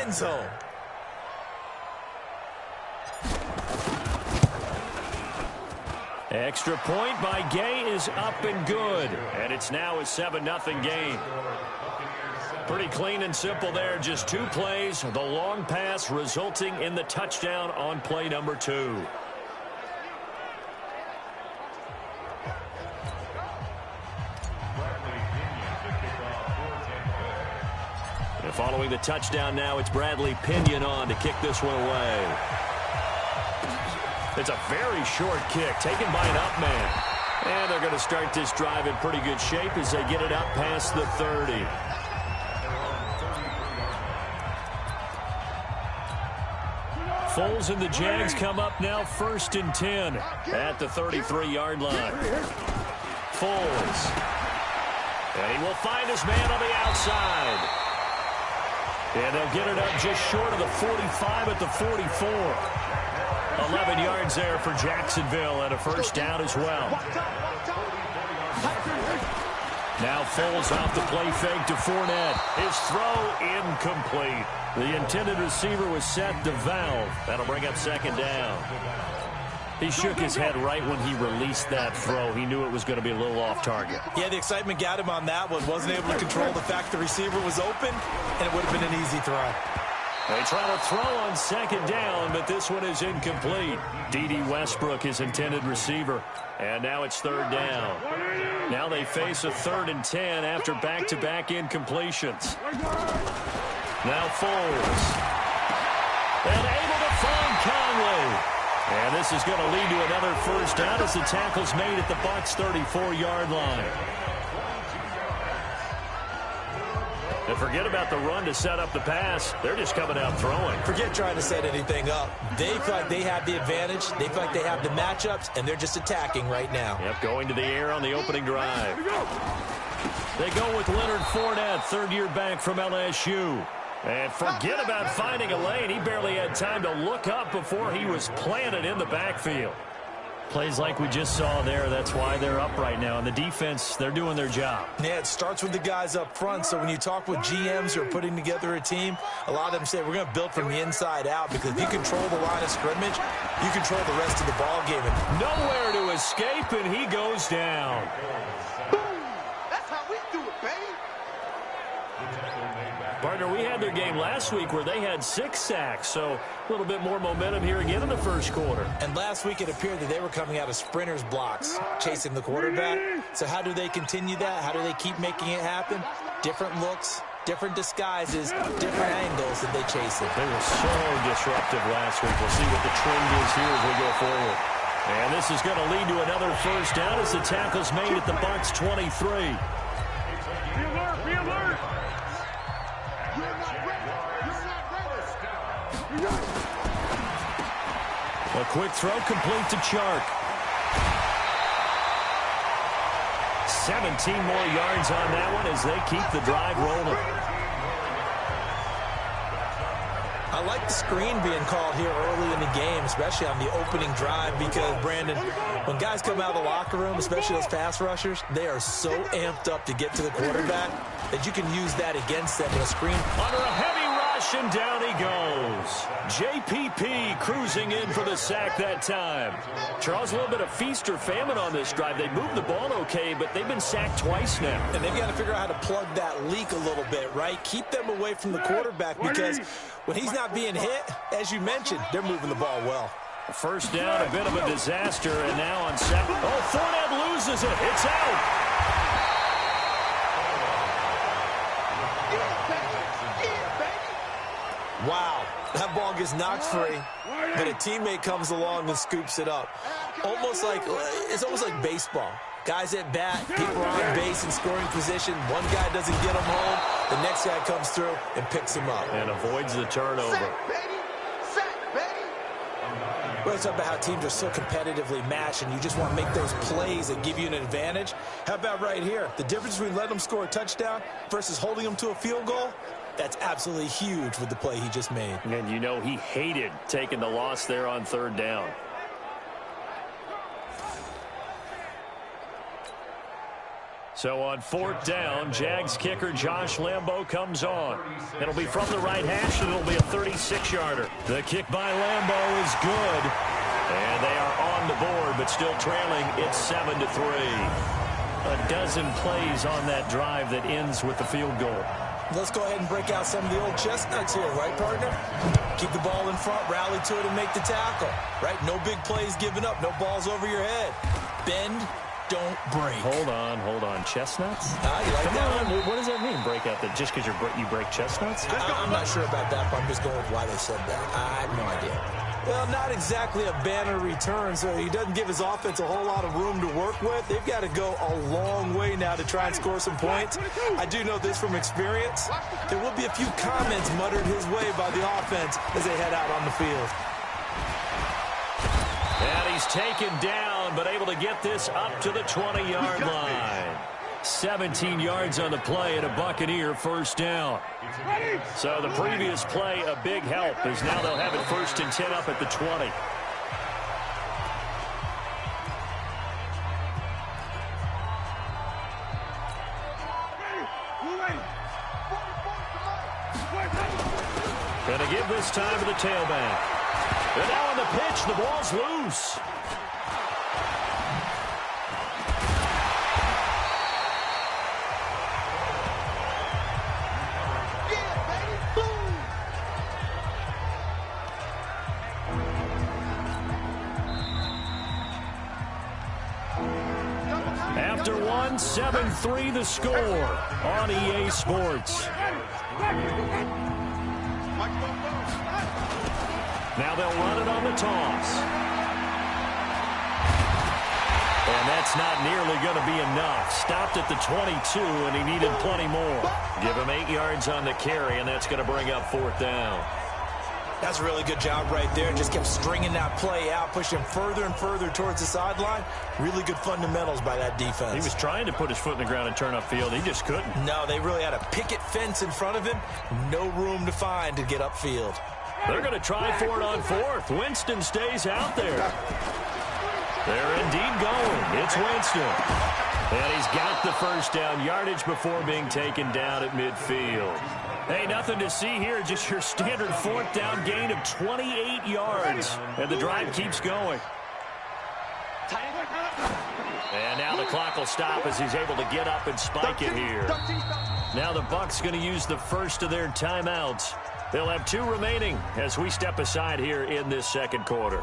end zone. Extra point by Gay is up and good. And it's now a 7-0 game. Pretty clean and simple there. Just 2 plays. The long pass resulting in the touchdown on play number 2. And following the touchdown now, it's Bradley Pinion on to kick this one away. It's a very short kick taken by an up man. And they're going to start this drive in pretty good shape as they get it up past the 30. Foles and the Jags come up now 1st and 10 at the 33-yard line. Foles. And he will find his man on the outside. And they'll get it up just short of the 45 at the 44. 11 yards there for Jacksonville and a first down as well. Now Foles off the play fake to Fournette. His throw incomplete. The intended receiver was set to Valve. That'll bring up 2nd down. He shook his head right when he released that throw. He knew it was going to be a little off target. Yeah, the excitement got him on that one. Wasn't able to control the fact the receiver was open, and it would have been an easy throw. They try to throw on 2nd down, but this one is incomplete. D.D. Westbrook, his intended receiver. And now it's 3rd down. Now they face a 3rd and 10 after back-to-back incompletions. Now Foles. And able to find Conley. And this is going to lead to another first down as the tackle's made at the Bucs' 34-yard line. And forget about the run to set up the pass. They're just coming out throwing. Forget trying to set anything up. They feel like they have the advantage. They feel like they have the matchups, and they're just attacking right now. Yep, going to the air on the opening drive. They go with Leonard Fournette, 3rd-year back from LSU. And forget about finding a lane. He barely had time to look up before he was planted in the backfield. Plays like we just saw there. That's why they're up right now. And the defense, they're doing their job. Yeah, it starts with the guys up front. So when you talk with GMs who are putting together a team, a lot of them say we're going to build from the inside out, because if you control the line of scrimmage, you control the rest of the ball game. And nowhere to escape, and he goes down. That's how we do it, baby. Partner, we had their game last week where they had 6 sacks, so a little bit more momentum here again in the first quarter. And last week it appeared that they were coming out of sprinters blocks, chasing the quarterback. So how do they continue that? How do they keep making it happen? Different looks, different disguises, different angles that they chase it. They were so disruptive last week. We'll see what the trend is here as we go forward. And this is going to lead to another first down as the tackle's made at the Bucs' 23. Be alert, be alert. A quick throw complete to Chark. 17 more yards on that one as they keep the drive rolling. I like the screen being called here early in the game, especially on the opening drive, because, Brandon, when guys come out of the locker room, especially those pass rushers, they are so amped up to get to the quarterback that you can use that against them in a screen. Under a heavy rush, and down he goes. JPP cruising in for the sack that time. Charles, a little bit of feast or famine on this drive. They moved the ball okay, but they've been sacked twice now. And they've got to figure out how to plug that leak a little bit, right? Keep them away from the quarterback, because when he's not being hit, as you mentioned, they're moving the ball well. First down, a bit of a disaster, and now on second. Oh, Fournette loses it. It's out. Wow, that ball gets knocked free, but a teammate comes along and scoops it up. It's almost like baseball. Guys at bat, people are on base in scoring position. One guy doesn't get him home. The next guy comes through and picks him up. And avoids the turnover. We're talking about how teams are so competitively matched, and you just want to make those plays that give you an advantage. How about right here? The difference between letting them score a touchdown versus holding them to a field goal, that's absolutely huge with the play he just made. And you know he hated taking the loss there on third down. So on 4th down, Jags kicker Josh Lambo comes on. It'll be from the right hash, and it'll be a 36-yarder. The kick by Lambo is good. And they are on the board, but still trailing. It's 7-3. A dozen plays on that drive that ends with the field goal. Let's go ahead and break out some of the old chestnuts here, right, partner? Keep the ball in front, rally to it, and make the tackle, right? No big plays given up, no balls over your head. Bend, don't break. Hold on. Chestnuts? You like Come that on. one? What does that mean, break out? That just because you break chestnuts? I'm not sure about that, but I'm just going with why they said that. I have no idea. Well, not exactly a banner return, so he doesn't give his offense a whole lot of room to work with. They've got to go a long way now to try and score some points. I do know this from experience. There will be a few comments muttered his way by the offense as they head out on the field. And he's taken down, but able to get this up to the 20-yard line. 17 yards on the play and a Buccaneer first down. So the previous play, a big help, as now they'll have it 1st and 10 up at the 20. Going to give this time to the tailback. And now on the pitch, the ball's loose. After 7-3 the score on EA Sports. Now they'll run it on the toss. And that's not nearly going to be enough. Stopped at the 22, and he needed plenty more. Give him 8 yards on the carry, and that's going to bring up 4th down. That's a really good job right there. Just kept stringing that play out, pushing him further and further towards the sideline. Really good fundamentals by that defense. He was trying to put his foot in the ground and turn upfield. He just couldn't. No, they really had a picket fence in front of him. No room to find to get upfield. They're going to try for it on 4th. Winston stays out there. They're indeed going. It's Winston. And he's got the first down yardage before being taken down at midfield. Hey, nothing to see here. Just your standard 4th down gain of 28 yards. And the drive keeps going. And now the clock will stop as he's able to get up and spike it here. Now the Bucs going to use the first of their timeouts. They'll have 2 remaining as we step aside here in this second quarter.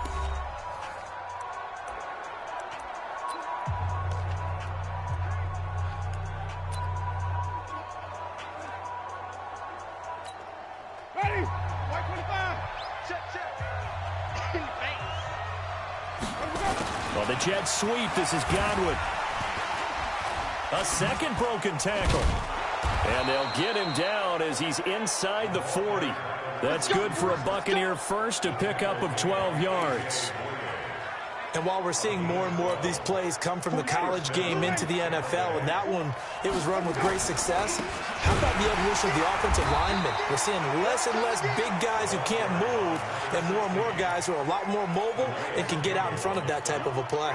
Ready? White 25. Check. Well, the Jets sweep. This is Godwin. A second broken tackle. And they'll get him down as he's inside the 40. That's good for a Buccaneer first, a pickup of 12 yards. And while we're seeing more and more of these plays come from the college game into the NFL, and that one, it was run with great success, how about the evolution of the offensive linemen? We're seeing less and less big guys who can't move, and more guys who are a lot more mobile and can get out in front of that type of a play.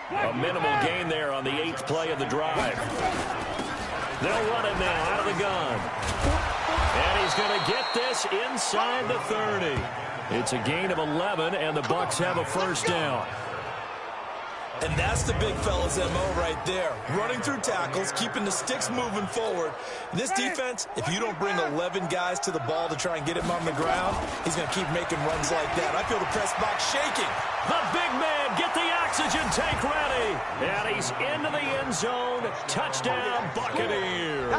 A minimal gain there on the 8th play of the drive. They'll run it now out of the gun. And he's going to get this inside the 30. It's a gain of 11, and the Bucs have a first down. And that's the big fella's MO right there. Running through tackles, keeping the sticks moving forward. This defense, if you don't bring 11 guys to the ball to try and get him on the ground, he's going to keep making runs like that. I feel the press box shaking. The big man, get the oxygen tank ready. And he's into the end zone. Touchdown, Buccaneers.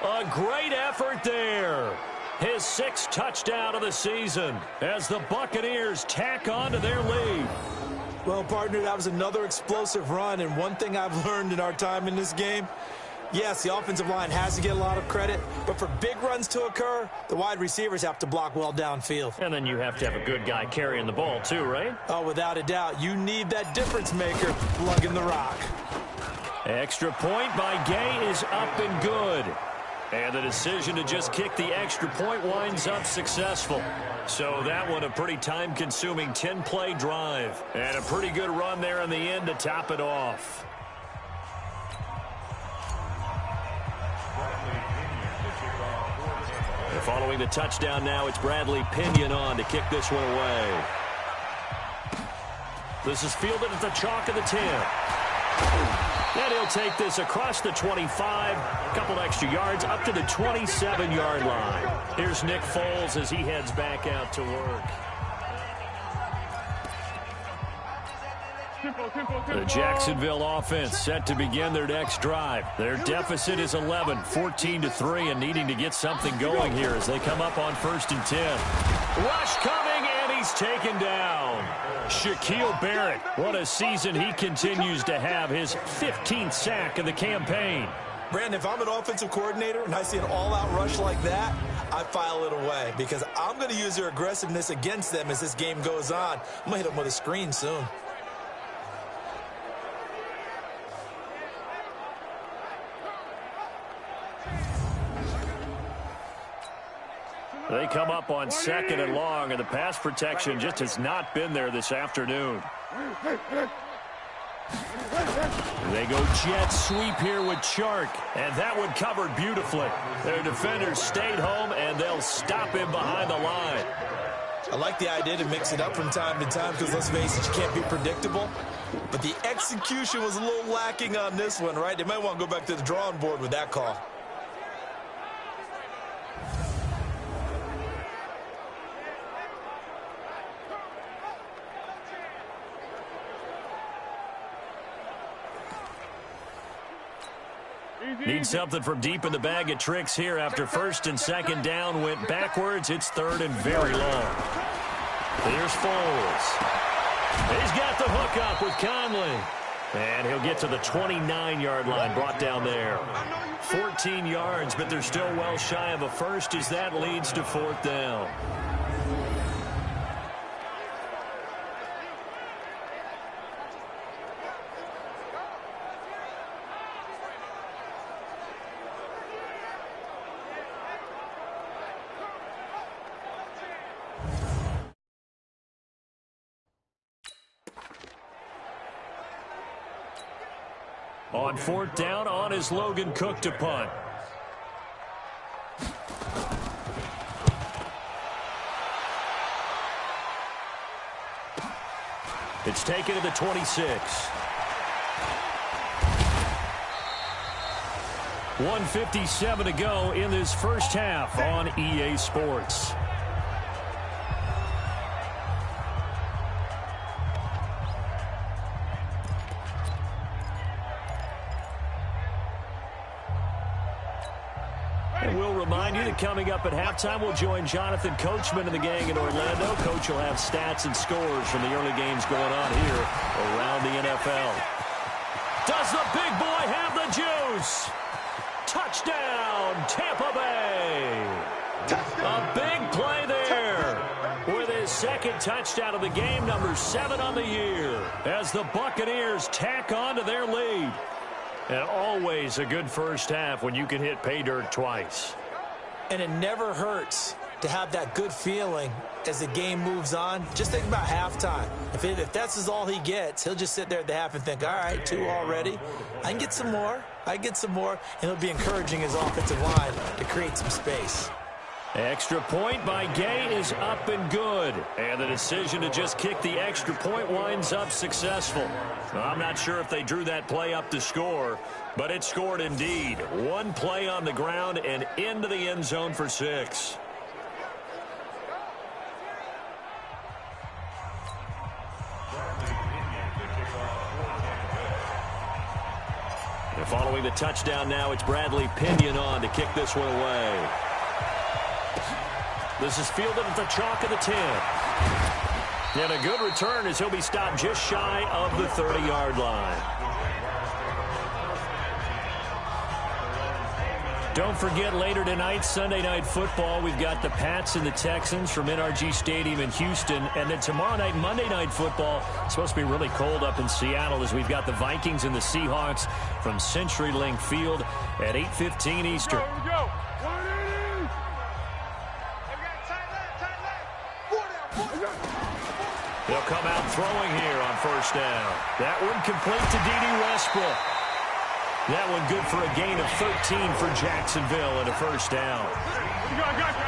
A great effort there. His 6th touchdown of the season as the Buccaneers tack on to their lead. Well, partner, that was another explosive run, and one thing I've learned in our time in this game, yes, the offensive line has to get a lot of credit, but for big runs to occur, the wide receivers have to block well downfield. And then you have to have a good guy carrying the ball too, right? Oh, without a doubt. You need that difference maker lugging the rock. Extra point by Gay is up and good. And the decision to just kick the extra point winds up successful. So that one a pretty time-consuming 10-play drive. And a pretty good run there in the end to top it off. Following the touchdown now, it's Bradley Pinion on to kick this one away. This is fielded at the chalk of the 10. And he'll take this across the 25, a couple extra yards, up to the 27-yard line. Here's Nick Foles as he heads back out to work. The Jacksonville offense set to begin their next drive. Their deficit is 11, 14-3, and needing to get something going here as they come up on 1st and 10. Rush coming, and he's taken down. Shaquille Barrett, what a season he continues to have, his 15th sack of the campaign. Brandon, if I'm an offensive coordinator and I see an all-out rush like that, I file it away because I'm going to use their aggressiveness against them as this game goes on. I'm going to hit them with a screen soon. They come up on 2nd and long, and the pass protection just has not been there this afternoon. They go jet sweep here with Chark, and that one covered beautifully. Their defenders stayed home, and they'll stop him behind the line. I like the idea to mix it up from time to time because, let's face it, you can't be predictable. But the execution was a little lacking on this one, right? They might want to go back to the drawing board with that call. Need something from deep in the bag of tricks here after 1st and 2nd down went backwards. It's 3rd and very long. Here's Foles. He's got the hook up with Conley. And he'll get to the 29-yard line, brought down there. 14 yards, but they're still well shy of a first as that leads to 4th down. On 4th down, on is Logan Cook to punt. It's taken to the 26. 1:57 to go in this first half on EA Sports. Coming up at halftime, we'll join Jonathan Coachman and the gang in Orlando. Coach will have stats and scores from the early games going on here around the NFL. Does the big boy have the juice? Touchdown, Tampa Bay. A big play there with his 2nd touchdown of the game, number 7 on the year, as the Buccaneers tack on to their lead. And always a good first half when you can hit pay dirt twice. And it never hurts to have that good feeling as the game moves on. Just think about halftime. If that's all he gets, he'll just sit there at the half and think, all right, 2 already. I can get some more. And he'll be encouraging his offensive line to create some space. Extra point by Gay is up and good. And the decision to just kick the extra point winds up successful. I'm not sure if they drew that play up to score, but it scored indeed. One play on the ground and into the end zone for 6. And following the touchdown now, it's Bradley Pinion on to kick this one away. This is fielded at the chalk of the 10. And a good return as he'll be stopped just shy of the 30-yard line. Don't forget, later tonight, Sunday Night Football, we've got the Pats and the Texans from NRG Stadium in Houston. And then tomorrow night, Monday Night Football, it's supposed to be really cold up in Seattle as we've got the Vikings and the Seahawks from CenturyLink Field at 8:15 Eastern. They'll come out throwing here on 1st down. That one complete to D.D. Westbrook. That one good for a gain of 13 for Jacksonville and a first down. I got you.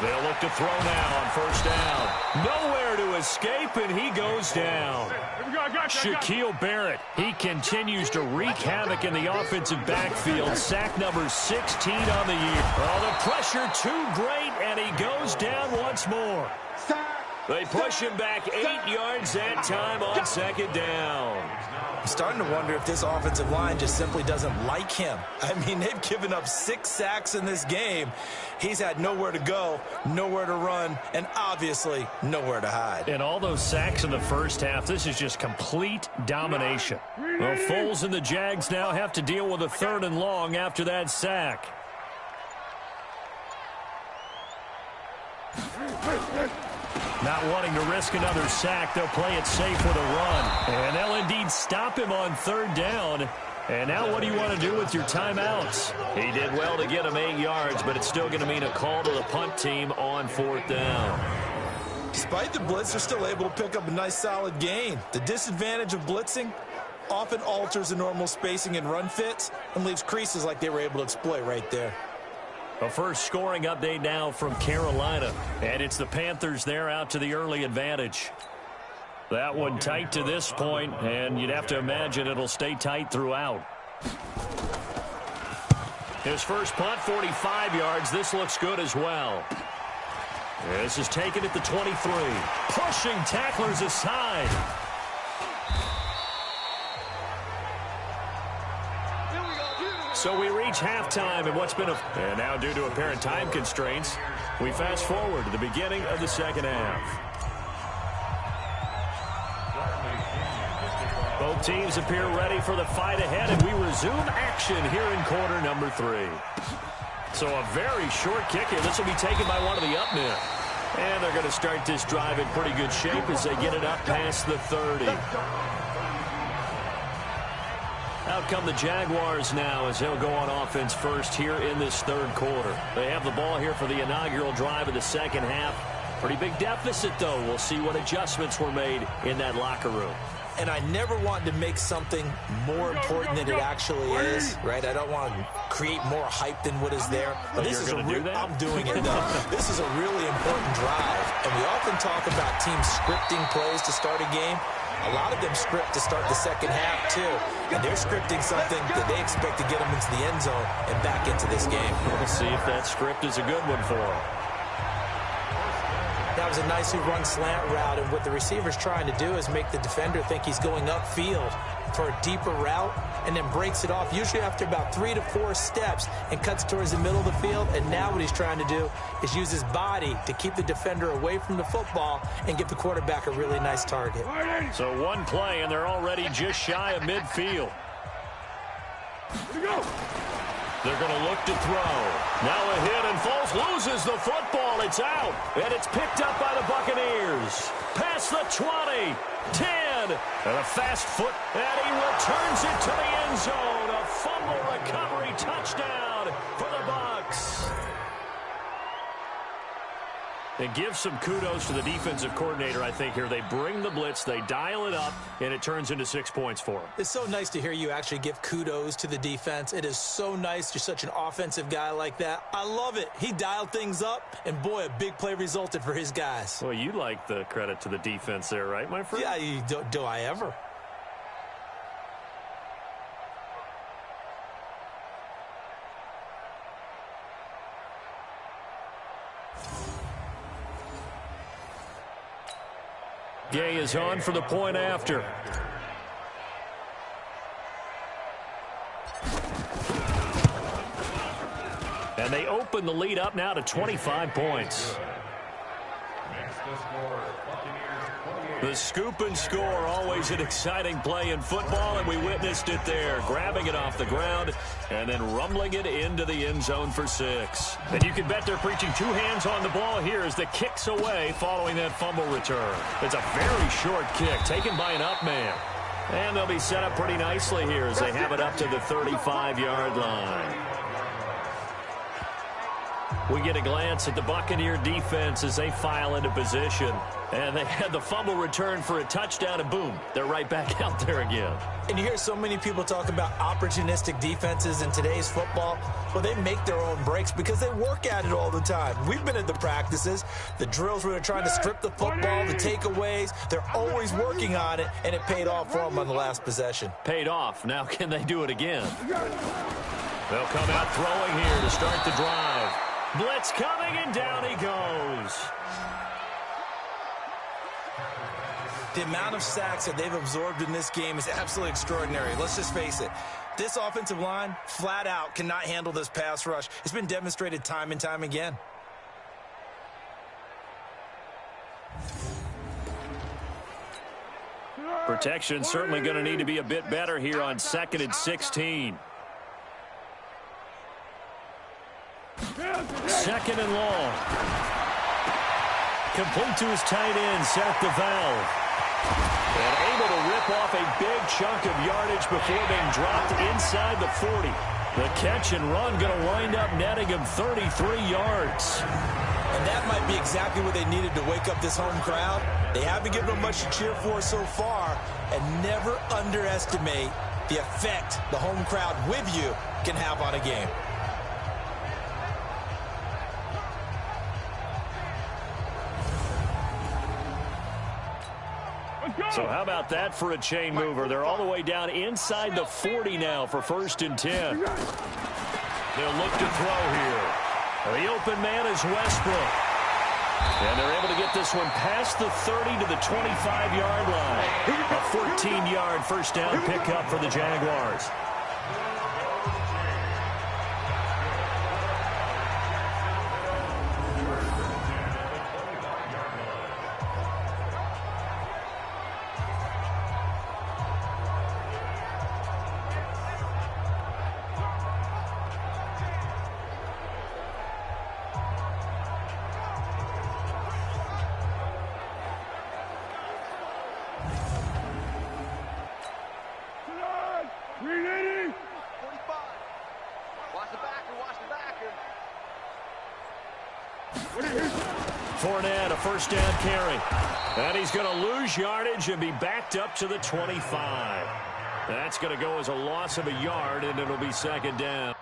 They'll look to throw now on first down. Nowhere to escape, and he goes down. Shaquille Barrett, he continues to wreak havoc in the offensive backfield. Sack number 16 on the year. Oh, the pressure too great, and he goes down once more. They push him back 8 yards that time on second down. I'm starting to wonder if this offensive line just simply doesn't like him. I mean, they've given up 6 sacks in this game. He's had nowhere to go, nowhere to run, and obviously nowhere to hide. And all those sacks in the first half, this is just complete domination. Well, Foles and the Jags now have to deal with a 3rd and long after that sack. Not wanting to risk another sack, they'll play it safe with a run. And they'll indeed stop him on 3rd down. And now what do you want to do with your timeouts? He did well to get him 8 yards, but it's still going to mean a call to the punt team on 4th down. Despite the blitz, they're still able to pick up a nice solid gain. The disadvantage of blitzing often alters the normal spacing and run fits and leaves creases like they were able to exploit right there. A first scoring update now from Carolina. And it's the Panthers there out to the early advantage. That one tight to this point, and you'd have to imagine it'll stay tight throughout. His first punt, 45 yards. This looks good as well. This is taken at the 23. Pushing tacklers aside. So we reach halftime in what's been and now due to apparent time constraints, we fast forward to the beginning of the second half. Both teams appear ready for the fight ahead, and we resume action here in quarter number 3. So a very short kick here. This will be taken by one of the up men. And they're going to start this drive in pretty good shape as they get it up past the 30. Out come the Jaguars now as they'll go on offense first here in this 3rd quarter. They have the ball here for the inaugural drive of the second half. Pretty big deficit, though. We'll see what adjustments were made in that locker room. And I never want to make something more important than it actually is, right? I don't want to create more hype than what is there. But this is I'm doing it, though. This is a really important drive. And we often talk about teams scripting plays to start a game. A lot of them script to start the second half, too. And they're scripting something that they expect to get them into the end zone and back into this game. We'll see if that script is a good one for them. That was a nicely run slant route, and what the receiver's trying to do is make the defender think he's going upfield for a deeper route and then breaks it off, usually after about 3 to 4 steps, and cuts towards the middle of the field. And now what he's trying to do is use his body to keep the defender away from the football and give the quarterback a really nice target. So one play, and they're already just shy of midfield. They're going to look to throw. Now a hit, and Foles loses the football. It's out, and it's picked up by the Buccaneers. Past the 20, 10, and a fast foot, and he returns it to the end zone. A fumble recovery touchdown for the Bucs. And give some kudos to the defensive coordinator, I think, here. They bring the blitz, they dial it up, and it turns into 6 points for them. It's so nice to hear you actually give kudos to the defense. It is so nice. You're such an offensive guy like that. I love it. He dialed things up, and boy, a big play resulted for his guys. Well, you like the credit to the defense there, right, my friend? Yeah, do I ever? Gay is on for the point after. And they open the lead up now to 25 points. The scoop and score, always an exciting play in football, and we witnessed it there, grabbing it off the ground and then rumbling it into the end zone for 6. And you can bet they're preaching 2 hands on the ball here as the kick's away following that fumble return. It's a very short kick taken by an up man. And they'll be set up pretty nicely here as they have it up to the 35-yard line. We get a glance at the Buccaneer defense as they file into position. And they had the fumble return for a touchdown, and boom, they're right back out there again. And you hear so many people talk about opportunistic defenses in today's football. Well, they make their own breaks because they work at it all the time. We've been at the practices, the drills where they're trying to strip the football, the takeaways. They're always working on it, and it paid off for them on the last possession. Paid off. Now can they do it again? They'll come out throwing here to start the drive. Blitz coming, and down he goes. The amount of sacks that they've absorbed in this game is absolutely extraordinary. Let's just face it. This offensive line, flat out, cannot handle this pass rush. It's been demonstrated time and time again. Protection certainly going to need to be a bit better here on 2nd and 16. 2nd and long. Complete to his tight end, Seth DeValve. And able to rip off a big chunk of yardage before being dropped inside the 40. The catch and run going to wind up netting him 33 yards. And that might be exactly what they needed to wake up this home crowd. They haven't given them much to cheer for so far, and never underestimate the effect the home crowd with you can have on a game. So how about that for a chain mover? They're all the way down inside the 40 now for 1st and 10. They'll look to throw here. The open man is Westbrook. And they're able to get this one past the 30 to the 25-yard line. A 14-yard first down pickup for the Jaguars. Fournette, a first down carry. And he's going to lose yardage and be backed up to the 25. That's going to go as a loss of a yard, and it'll be 2nd down.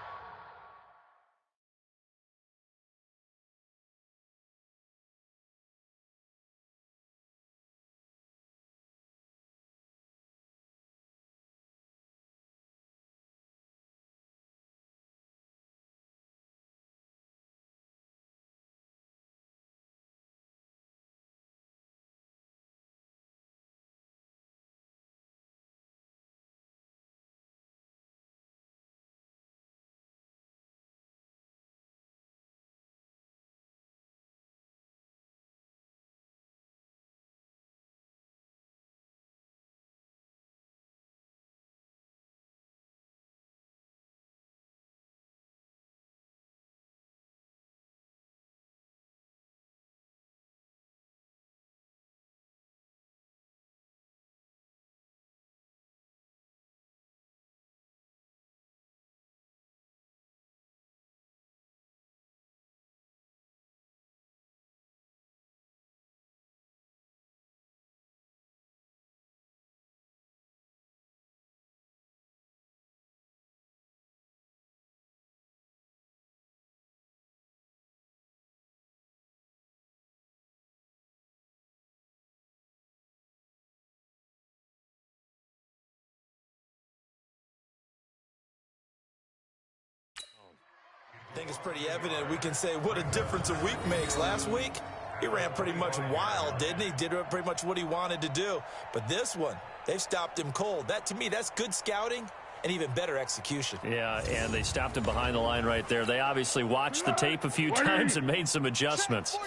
I think it's pretty evident. We can say what a difference a week makes. Last week, he ran pretty much wild, didn't he? Did pretty much what he wanted to do. But this one, they've stopped him cold. That, to me, that's good scouting and even better execution. Yeah, and they stopped him behind the line right there. They obviously watched the tape a few times and made some adjustments.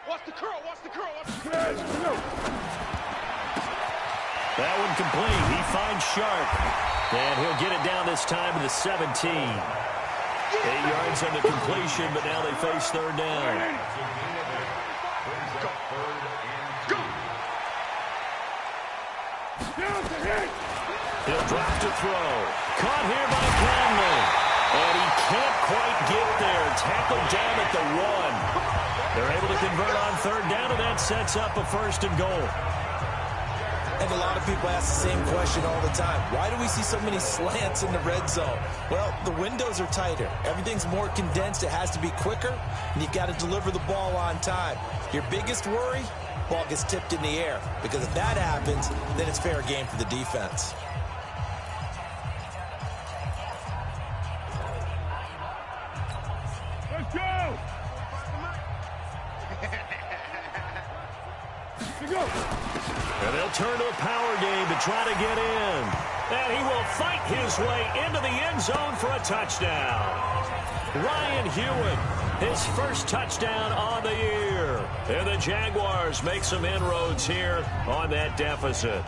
Watch the curl, watch the curl, watch the curl. That one complete. He finds Sharp. And he'll get it down this time to the 17. 8 yards on the completion, but now they face 3rd down. He'll drop to throw. Caught here by Conley. And he can't quite get there. Tackled down at the 1. They're able to convert on third down, and that sets up a first and goal. And a lot of people ask the same question all the time. Why do we see so many slants in the red zone? Well, the windows are tighter. Everything's more condensed. It has to be quicker, and you've got to deliver the ball on time. Your biggest worry, ball gets tipped in the air. Because if that happens, then it's fair game for the defense. Let's go! Let's go! And they'll turn to a power game to try to get in. And he will fight his way into the end zone for a touchdown. Ryan Hewitt, his first touchdown on the year. And the Jaguars make some inroads here on that deficit.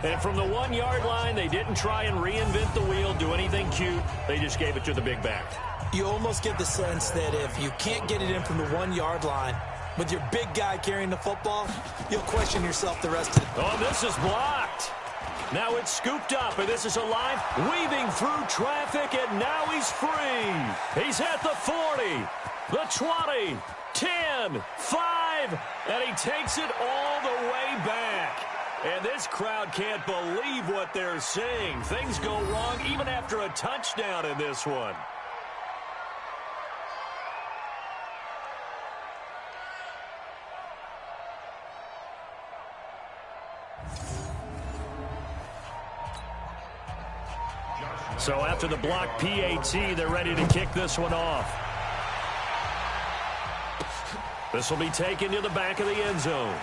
And from the 1-yard line, they didn't try and reinvent the wheel, do anything cute. They just gave it to the big back. You almost get the sense that if you can't get it in from the 1-yard line, with your big guy carrying the football, you'll question yourself the rest of the... Oh, this is blocked. Now it's scooped up, and this is alive, weaving through traffic, and now he's free. He's at the 40, the 20, 10, 5, and he takes it all the way back. And this crowd can't believe what they're seeing. Things go wrong even after a touchdown in this one. So after the block PAT, they're ready to kick this one off. This will be taken to the back of the end zone.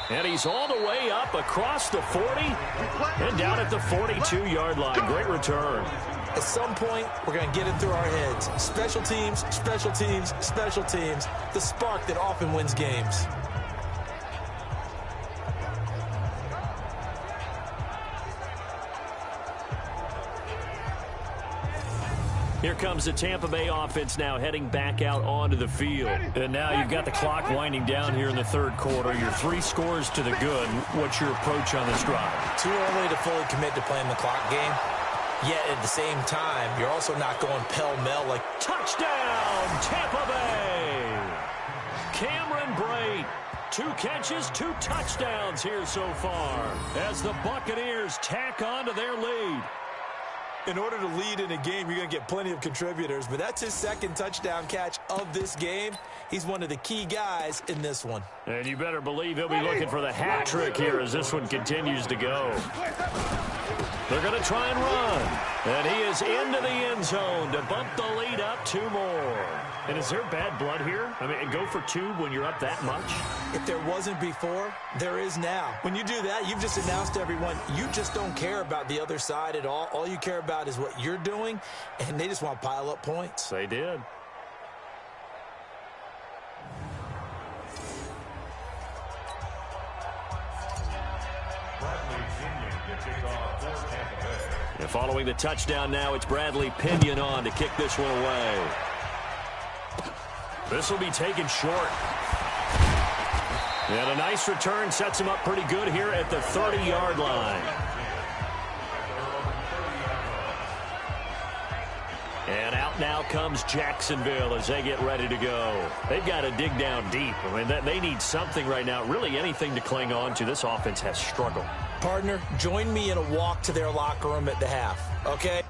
And he's all the way up across the 40 and down at the 42-yard line. Great return. At some point, we're going to get it through our heads. Special teams, special teams, special teams. The spark that often wins games. Here comes the Tampa Bay offense now heading back out onto the field. And now you've got the clock winding down here in the third quarter. Your 3 scores to the good. What's your approach on this drive? Too early to fully commit to playing the clock game. Yet at the same time, you're also not going pell-mell like... Touchdown, Tampa Bay! Cameron Brate. 2 catches, 2 touchdowns here so far as the Buccaneers tack on to their lead. In order to lead in a game, you're going to get plenty of contributors, but that's his second touchdown catch of this game. He's one of the key guys in this one. And you better believe he'll be looking for the hat trick here as this one continues to go. They're going to try and run. And he is into the end zone to bump the lead up 2 more. And is there bad blood here? I mean, go for 2 when you're up that much? If there wasn't before, there is now. When you do that, you've just announced to everyone, you just don't care about the other side at all. All you care about is what you're doing, and they just want to pile up points. They did. And following the touchdown now, it's Bradley Pinion on to kick this one away. This will be taken short. And a nice return sets him up pretty good here at the 30-yard line. And out now comes Jacksonville as they get ready to go. They've got to dig down deep. I mean, they need something right now, really anything to cling on to. This offense has struggled. Partner, join me in a walk to their locker room at the half, okay?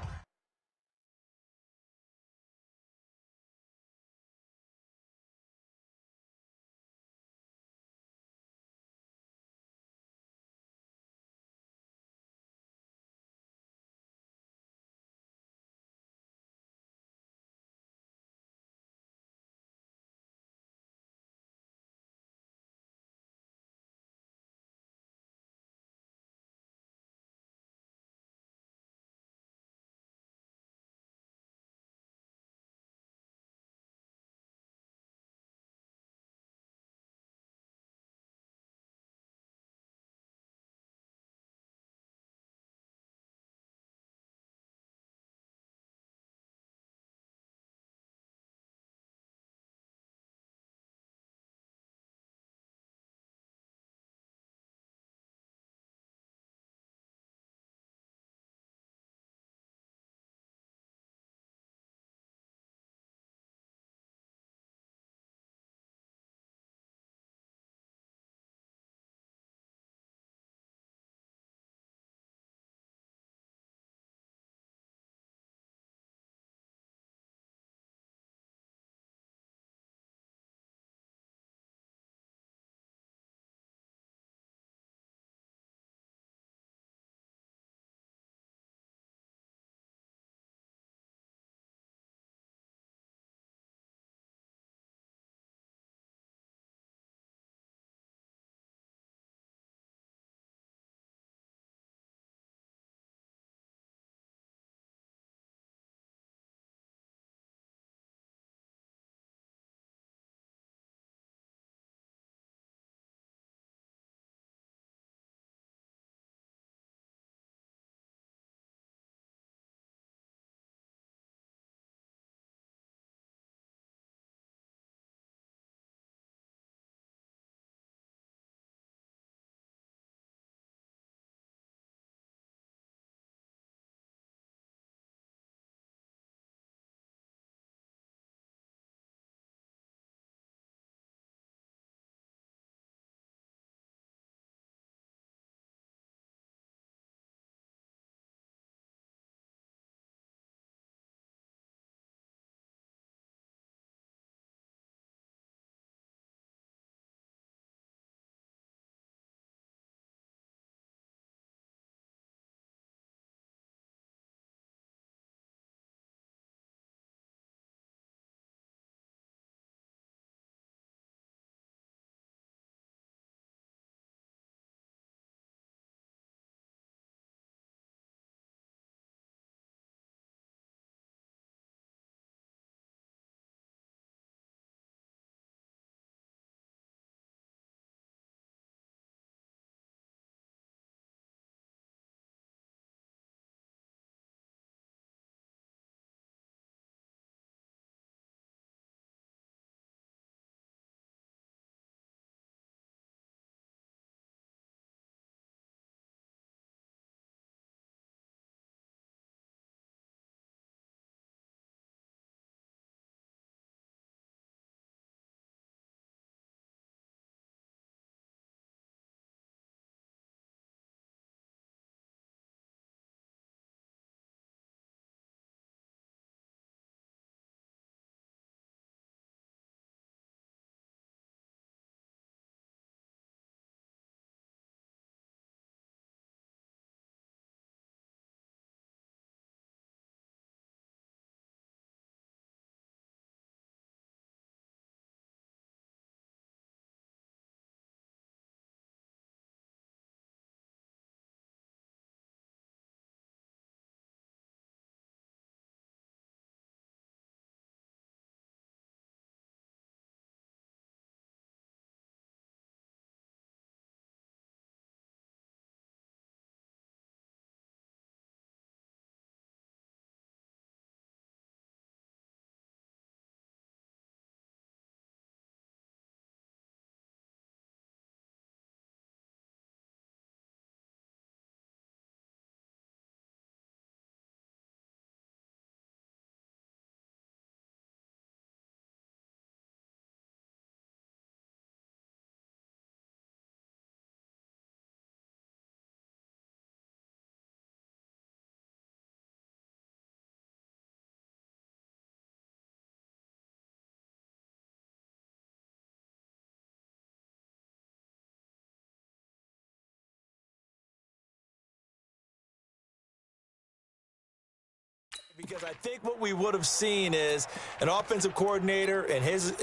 Because I think what we would have seen is an offensive coordinator and his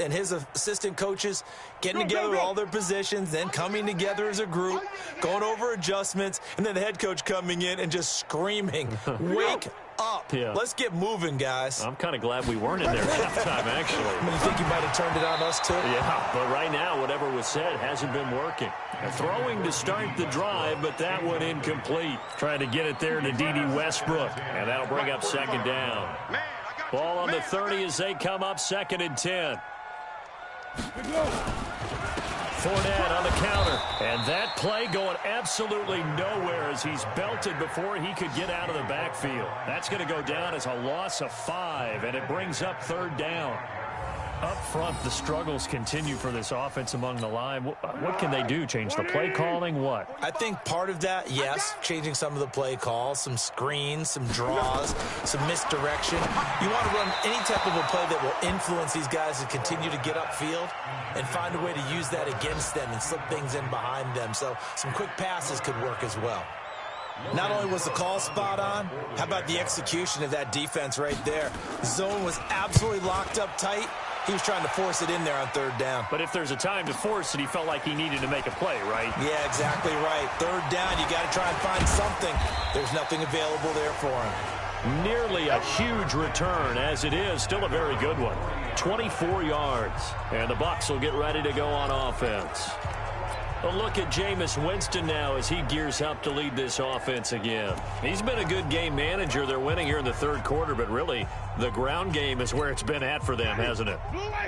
assistant coaches getting together with all their positions, then coming together as a group, going over adjustments, and then the head coach coming in and just screaming, "Wake up. Yeah. Let's get moving, guys." I'm kind of glad we weren't in there at halftime, actually. I mean, you think you might have turned it on us, too? Yeah, but right now, whatever was said hasn't been working. Throwing to start the drive, but that one incomplete. Trying to get it there to D.D. Westbrook, and that'll bring up second down. Ball on the 30 as they come up 2nd and 10. Fournette on the counter, and that play going absolutely nowhere as he's belted before he could get out of the backfield. That's going to go down as a loss of 5, and it brings up 3rd down. Up front, the struggles continue for this offense among the line. What can they do? Change the play calling? What? I think part of that, yes, changing some of the play calls, some screens, some draws, some misdirection. You want to run any type of a play that will influence these guys to continue to get upfield and find a way to use that against them and slip things in behind them. So some quick passes could work as well. Not only was the call spot on, how about the execution of that defense right there? The zone was absolutely locked up tight. He was trying to force it in there on 3rd down. But if there's a time to force it, he felt like he needed to make a play, right? Yeah, exactly right. 3rd down, you got to try and find something. There's nothing available there for him. Nearly a huge return, as it is. Still a very good one. 24 yards. And the Bucs will get ready to go on offense. A look at Jameis Winston now as he gears up to lead this offense again. He's been a good game manager. They're winning here in the 3rd quarter, but really the ground game is where it's been at for them, hasn't it?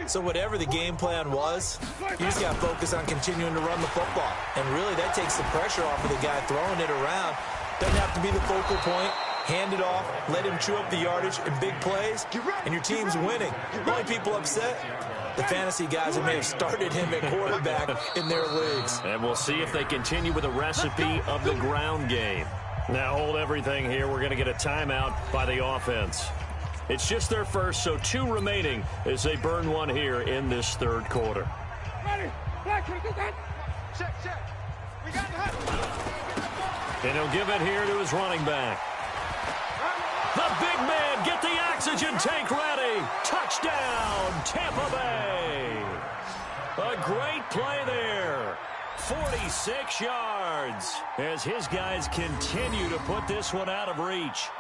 So whatever the game plan was, you just got to focus on continuing to run the football. And really that takes the pressure off of the guy throwing it around. Doesn't have to be the focal point. Hand it off, let him chew up the yardage in big plays, and your team's winning. The only people upset, the fantasy guys who may have started him at quarterback in their leagues. And we'll see if they continue with a recipe of the ground game. Now hold everything here. We're going to get a timeout by the offense. It's just their first, so 2 remaining as they burn one here in this 3rd quarter. And he'll give it here to his running back. The big man, get the oxygen tank ready. Touchdown, Tampa Bay. A great play there. 46 yards as his guys continue to put this one out of reach.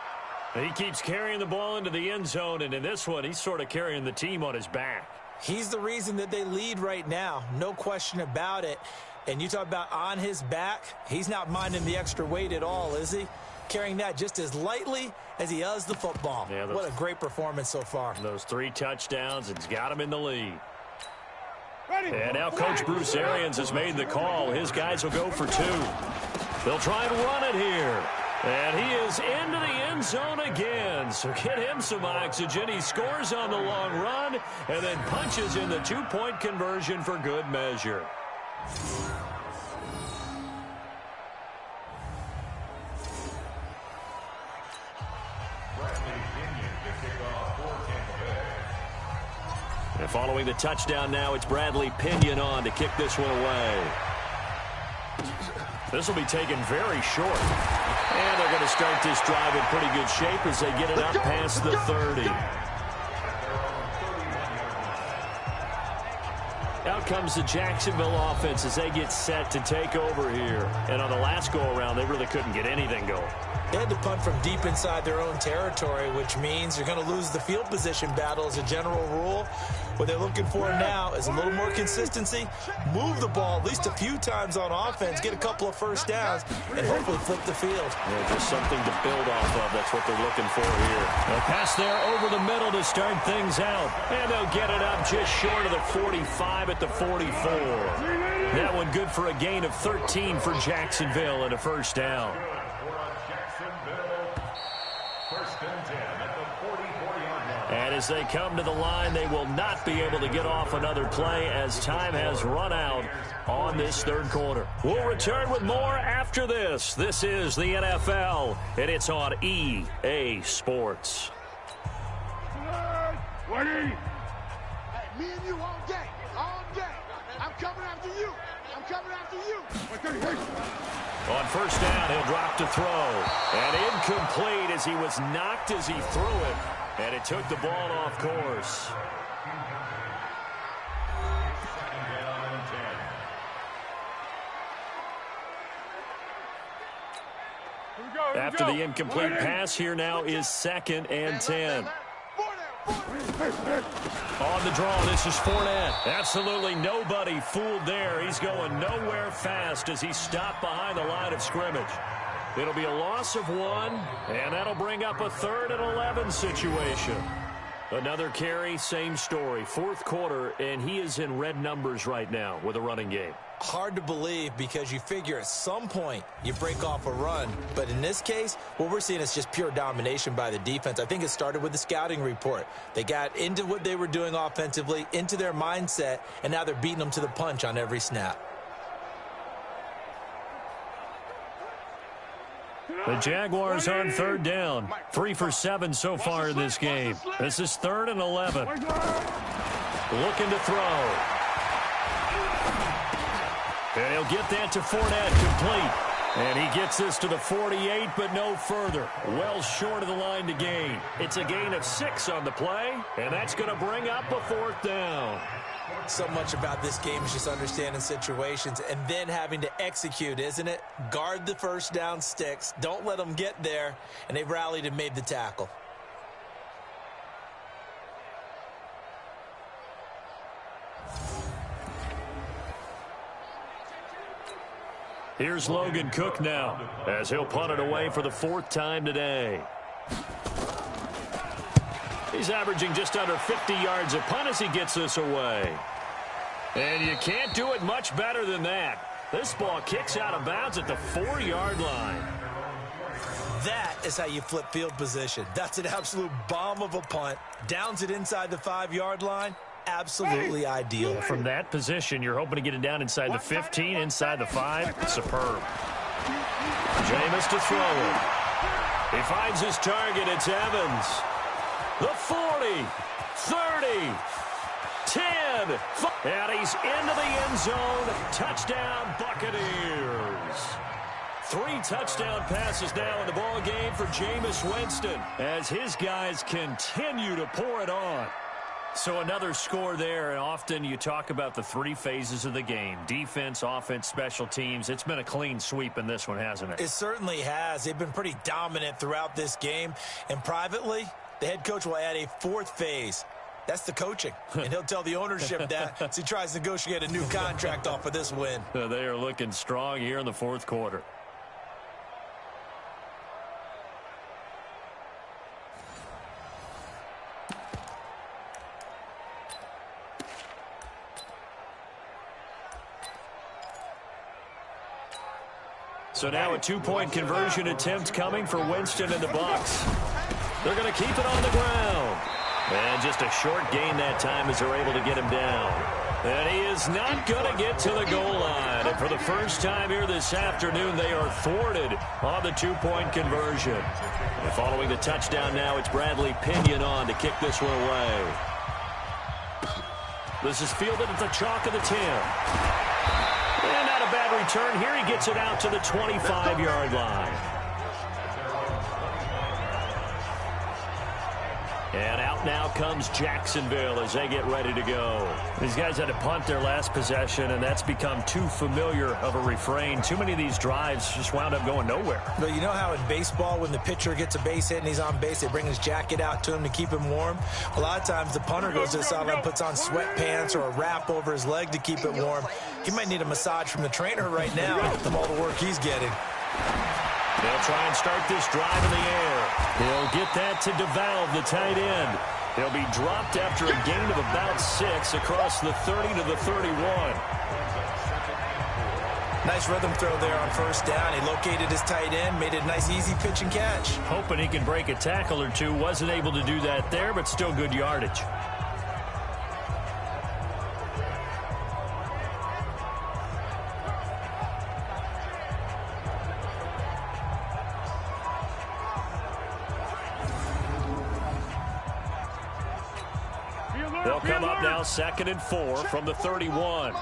He keeps carrying the ball into the end zone, and in this one, he's sort of carrying the team on his back. He's the reason that they lead right now, no question about it. And you talk about on his back, he's not minding the extra weight at all, is he? Carrying that just as lightly as he does the football. Yeah, what a great performance so far. Those 3 touchdowns, it's got him in the lead. And now Coach Bruce Arians has made the call. His guys will go for 2. They'll try and run it here. And he is into the end zone again. So get him some oxygen. He scores on the long run and then punches in the 2-point conversion for good measure. And following the touchdown now, it's Bradley Pinion on to kick this one away. This will be taken very short. And they're going to start this drive in pretty good shape as they get it up past the 30. Out comes the Jacksonville offense as they get set to take over here. And on the last go-around, they really couldn't get anything going. They had to punt from deep inside their own territory, which means you're going to lose the field position battle as a general rule. What they're looking for now is a little more consistency, move the ball at least a few times on offense, get a couple of first downs, and hopefully flip the field. Yeah, just something to build off of. That's what they're looking for here. A pass there over the middle to start things out. And they'll get it up just short of the 45 at the 44. That one good for a gain of 13 for Jacksonville and a first down. And as they come to the line, they will not be able to get off another play as time has run out on this 3rd quarter. We'll return with more after this. This is the NFL, and it's on EA Sports. Hey, me and you all day, all day. I'm coming after you. I'm coming after you. On first down, he'll drop to throw. And incomplete as he was knocked as he threw it. And it took the ball off course. After the incomplete pass, here now is 2nd and 10. On the draw, this is Fournette. Absolutely nobody fooled there. He's going nowhere fast as he stopped behind the line of scrimmage. It'll be a loss of 1, and that'll bring up a 3rd and 11 situation. Another carry, same story. 4th quarter, and he is in red numbers right now with a running game. Hard to believe because you figure at some point you break off a run. But in this case, what we're seeing is just pure domination by the defense. I think it started with the scouting report. They got into what they were doing offensively, into their mindset, and now they're beating them to the punch on every snap. The Jaguars on 3rd down. 3 for 7 so far in this game. This is 3rd and 11. Looking to throw. And he'll get that to Fournette, complete. And he gets this to the 48, but no further. Well short of the line to gain. It's a gain of 6 on the play, and that's going to bring up a 4th down. So much about this game is just understanding situations and then having to execute, isn't it? Guard the first down sticks. Don't let them get there. And they rallied and made the tackle. Here's Logan Cook now as he'll punt it away for the 4th time today. He's averaging just under 50 yards a punt as he gets this away. And you can't do it much better than that. This ball kicks out of bounds at the 4-yard line. That is how you flip field position. That's an absolute bomb of a punt. Downs it inside the 5-yard line. Absolutely ideal. From that position, you're hoping to get it down inside the 15, inside the 5. Superb. Jameis to throw it. He finds his target. It's Evans. The 40, 30, 10, and he's into the end zone. Touchdown, Buccaneers. 3 touchdown passes now in the ball game for Jameis Winston as his guys continue to pour it on. So another score there, and often you talk about the 3 phases of the game. Defense, offense, special teams. It's been a clean sweep in this one, hasn't it? It certainly has. They've been pretty dominant throughout this game. And privately, the head coach will add a 4th phase. That's the coaching. And he'll tell the ownership that as he tries to negotiate a new contract off of this win. They are looking strong here in the 4th quarter. So now a 2-point conversion attempt coming for Winston and the Bucs. They're going to keep it on the ground. And just a short gain that time as they're able to get him down. And he is not going to get to the goal line. And for the first time here this afternoon, they are thwarted on the 2-point conversion. And following the touchdown now, it's Bradley Pinion on to kick this one away. This is fielded at the chalk of the 10. And not a bad return here. He gets it out to the 25-yard line. And out now comes Jacksonville as they get ready to go. These guys had to punt their last possession, and that's become too familiar of a refrain. Too many of these drives just wound up going nowhere. But you know how in baseball, when the pitcher gets a base hit and he's on base, they bring his jacket out to him to keep him warm? A lot of times the punter goes to the sideline, puts on sweatpants or a wrap over his leg to keep it warm. He might need a massage from the trainer right now from all the work he's getting. They'll try and start this drive in the air. He'll get that to DeValve, the tight end. He'll be dropped after a gain of about 6 across the 30 to the 31. Nice rhythm throw there on first down. He located his tight end, made it a nice, easy pitch and catch. Hoping he can break a tackle or two. Wasn't able to do that there, but still good yardage. They'll come up now 2nd and 4 from the 31.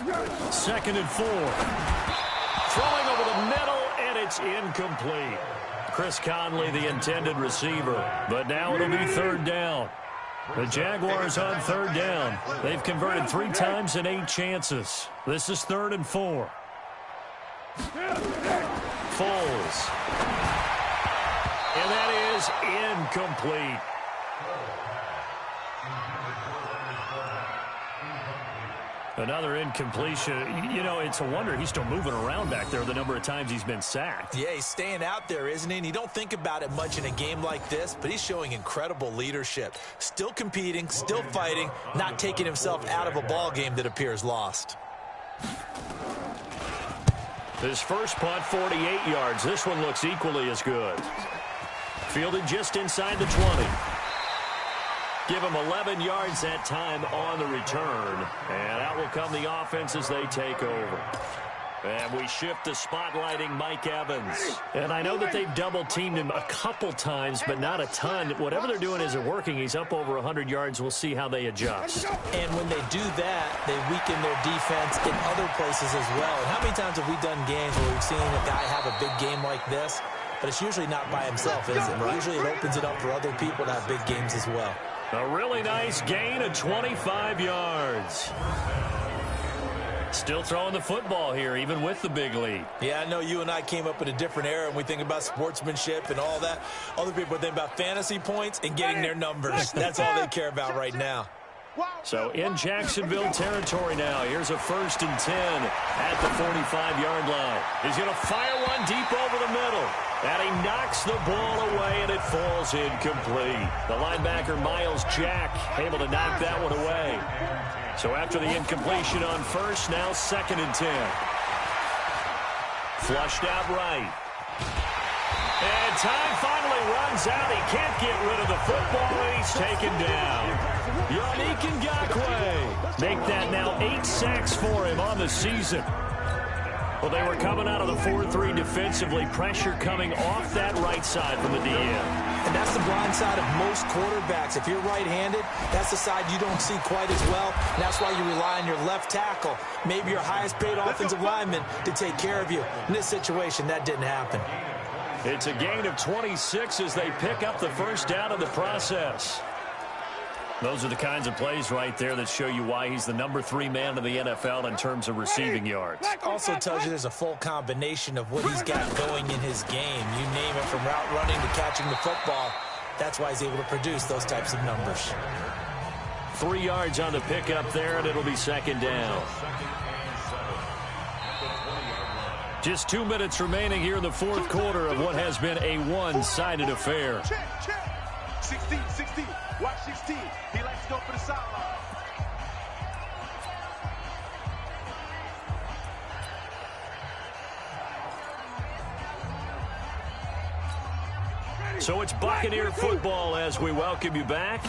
2nd and 4. Throwing over the middle, and it's incomplete. Chris Conley, the intended receiver. But now it'll be 3rd down. The Jaguars on 3rd down. They've converted 3 times in 8 chances. This is 3rd and 4. Foles. And that is incomplete. Another incompletion. You know, it's a wonder he's still moving around back there the number of times he's been sacked. Yeah, he's staying out there, isn't he? And you don't think about it much in a game like this, but he's showing incredible leadership. Still competing, still fighting, not taking himself out of a ball game that appears lost. His first punt, 48 yards. This one looks equally as good. Fielded just inside the 20. Give him 11 yards that time on the return. And out will come the offense as they take over. And we shift to spotlighting Mike Evans. And I know that they've double-teamed him a couple times, but not a ton. Whatever they're doing isn't working. He's up over 100 yards. We'll see how they adjust. And when they do that, they weaken their defense in other places as well. And how many times have we done games where we've seen a guy have a big game like this? But it's usually not by himself, is it? Usually it opens it up for other people to have big games as well. A really nice gain of 25 yards. Still throwing the football here, even with the big lead. Yeah, I know you and I came up in a different era, and we think about sportsmanship and all that. Other people think about fantasy points and getting their numbers. That's all they care about right now. So in Jacksonville territory now. Here's a 1st and 10 at the 45-yard line. He's going to fire one deep over the middle. And he knocks the ball away, and it falls incomplete. The linebacker, Miles Jack, able to knock that one away. So after the incompletion on 1st, now 2nd and 10. Flushed out right. And time finally runs out. He can't get rid of the football, and he's taken down. Yannick Ngakoue. Make that now 8 sacks for him on the season. Well, they were coming out of the 4-3 defensively. Pressure coming off that right side from the DN. And that's the blind side of most quarterbacks. If you're right-handed, that's the side you don't see quite as well. And that's why you rely on your left tackle, maybe your highest-paid offensive lineman, to take care of you. In this situation, that didn't happen. It's a gain of 26 as they pick up the 1st down in the process. Those are the kinds of plays right there that show you why he's the number 3 man in the NFL in terms of receiving yards. Also tells you there's a full combination of what he's got going in his game. You name it, from route running to catching the football. That's why he's able to produce those types of numbers. 3 yards on the pickup there, and it'll be 2nd down. Just 2 minutes remaining here in the 4th quarter of what has been a one-sided affair. 16. Watch 16. He likes to go for the sideline. So it's Buccaneer football as we welcome you back.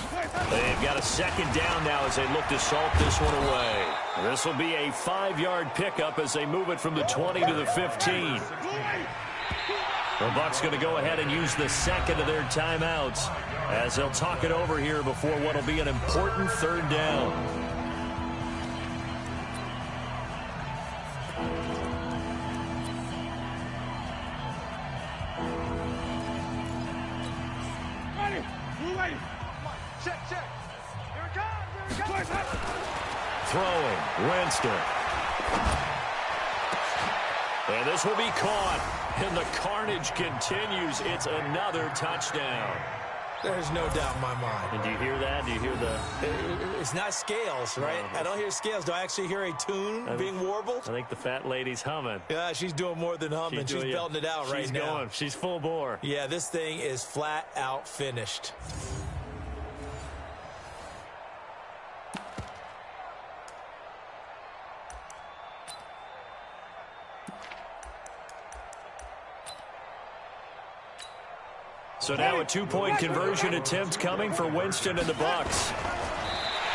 They've got a 2nd down now as they look to salt this one away. This will be a 5-yard pickup as they move it from the 20 to the 15. The Bucs going to go ahead and use the 2nd of their timeouts as they'll talk it over here before what will be an important 3rd down. Check. Here it comes. Throwing, Winston. And this will be caught. And the carnage continues. It's another touchdown. There's no doubt in my mind. And do you hear that? Do you hear the... It's not scales, right? I don't hear scales. Do I actually hear a tune being warbled? I think the fat lady's humming. Yeah, she's doing more than humming. She's belting it out right now. She's going. She's full bore. Yeah, this thing is flat out finished. So now a 2-point conversion attempt coming for Winston and the Bucs.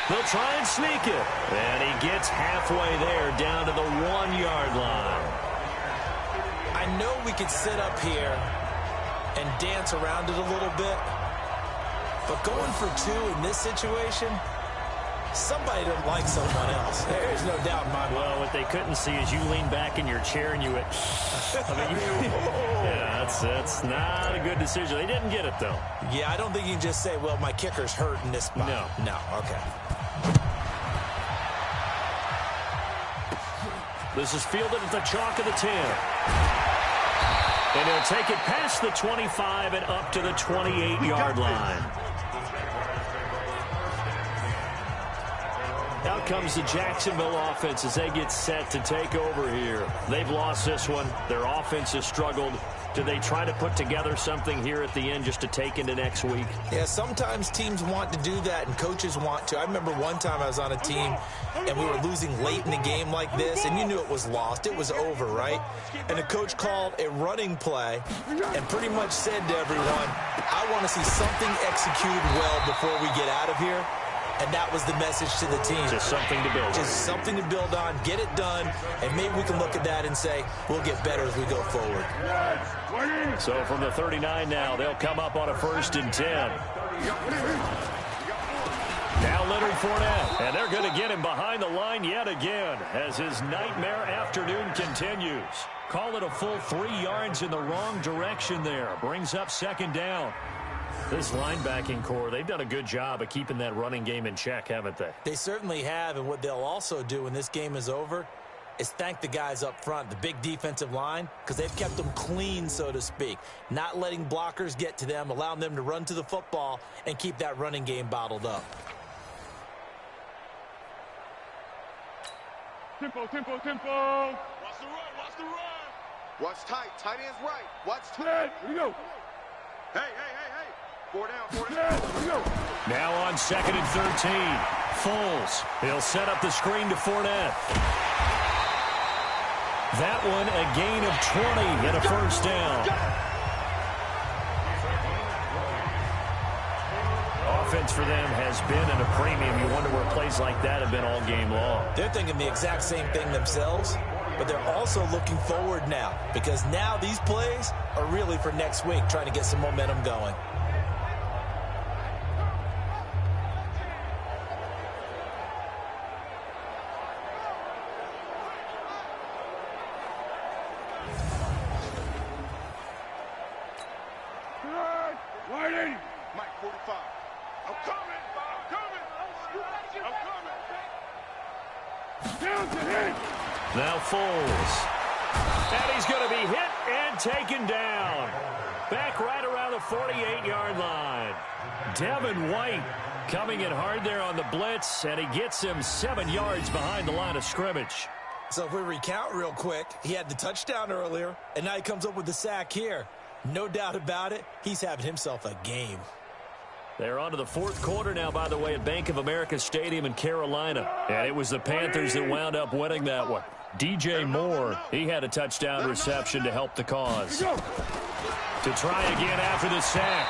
They'll try and sneak it. And he gets halfway there down to the 1-yard line. I know we could sit up here and dance around it a little bit, but going for 2 in this situation, Somebody doesn't like someone else. There's no doubt in my mind. Well, what they couldn't see is you lean back in your chair and you went, yeah, that's not a good decision. They didn't get it, though. Yeah, I don't think you can just say, well, my kicker's hurt in this spot. No, okay. This is fielded at the chalk of the 10. And he'll take it past the 25 and up to the 28-yard line. Out comes the Jacksonville offense as they get set to take over here. They've lost this one. Their offense has struggled. Do they try to put together something here at the end just to take into next week? Yeah, sometimes teams want to do that and coaches want to. I remember one time I was on a team and we were losing late in the game like this, and you knew it was lost. It was over, right? And the coach called a running play and pretty much said to everyone, I want to see something executed well before we get out of here. And that was the message to the team. Just something to build on. Just something to build on, get it done, and maybe we can look at that and say, we'll get better as we go forward. So from the 39 now, they'll come up on a 1st and 10. Now Leonard Fournette, and they're going to get him behind the line yet again as his nightmare afternoon continues. Call it a full 3 yards in the wrong direction there. Brings up 2nd down. This linebacking core, they've done a good job of keeping that running game in check, haven't they? They certainly have, and what they'll also do when this game is over is thank the guys up front, the big defensive line, because they've kept them clean, so to speak. Not letting blockers get to them, allowing them to run to the football and keep that running game bottled up. Tempo. Watch the run. Watch tight. Tight end's right. Watch tight. Here we go. Hey. 4 down. Now on 2nd and 13. Foles. He'll set up the screen to Fournette. That one a gain of 20 and a 1st down. Offense for them has been at a premium. You wonder where plays like that have been all game long. They're thinking the exact same thing themselves, but they're also looking forward now because now these plays are really for next week, trying to get some momentum going. Mike 45. I'm coming. Down to hit. Now Foles. And he's going to be hit and taken down. Back right around the 48-yard line. Devin White coming in hard there on the blitz, and he gets him 7 yards behind the line of scrimmage. So if we recount real quick, he had the touchdown earlier, and now he comes up with the sack here. No doubt about it, he's having himself a game. They're on to the 4th quarter now, by the way, at Bank of America Stadium in Carolina. And it was the Panthers that wound up winning that one. DJ Moore, he had a touchdown reception to help the cause. To try again after the sack.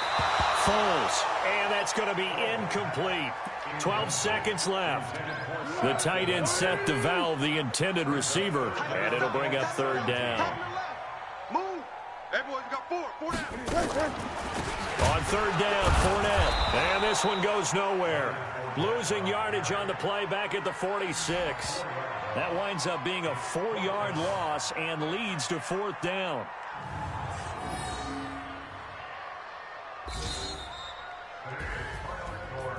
Foles, and that's going to be incomplete. 12 seconds left. The tight end set to valve the intended receiver, and it'll bring up 3rd down. Move. Everyone's got 4 down. On 3rd down, Fournette. And this one goes nowhere. Losing yardage on the play back at the 46. That winds up being a 4-yard loss and leads to 4th down.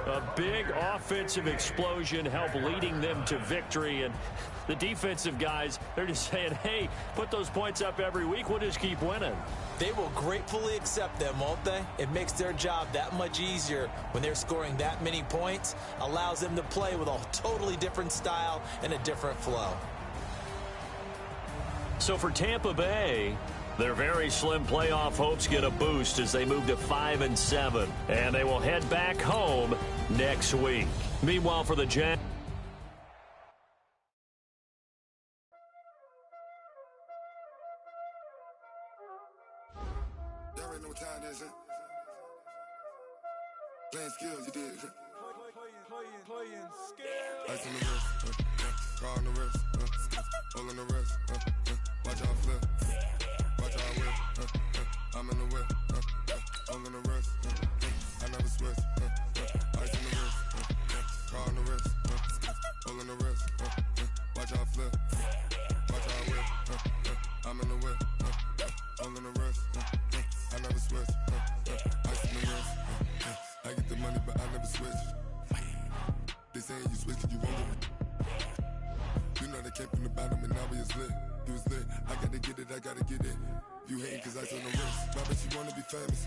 A big offensive explosion helped leading them to victory. And the defensive guys, they're just saying, hey, put those points up every week. We'll just keep winning. They will gratefully accept them, won't they? It makes their job that much easier when they're scoring that many points. Allows them to play with a totally different style and a different flow. So for Tampa Bay, their very slim playoff hopes get a boost as they move to 5-7. And they will head back home next week. Meanwhile, for the Jets. Y'all already know what time it is, huh? Playing skills, you did. Playing skills. Ice on the wrist, car on the wrist, hole on the wrist, watch out flip, watch out whip, I'm in the whip, hole on the wrist, I never switch, ice on the wrist, car on the wrist, all on the rest. I never switch. Ice in the wrist. I get the money, but I never switch. They saying you switch, you won't do it. You know they came from the bottom and now we is lit. You was lit. I gotta get it, I gotta get it. You hating cause ice on the wrist. I bet you wanna be famous,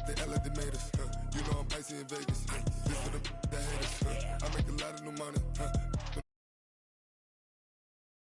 They act like they made us, You know I'm icy in Vegas, This for the that hate us, I make a lot of new money,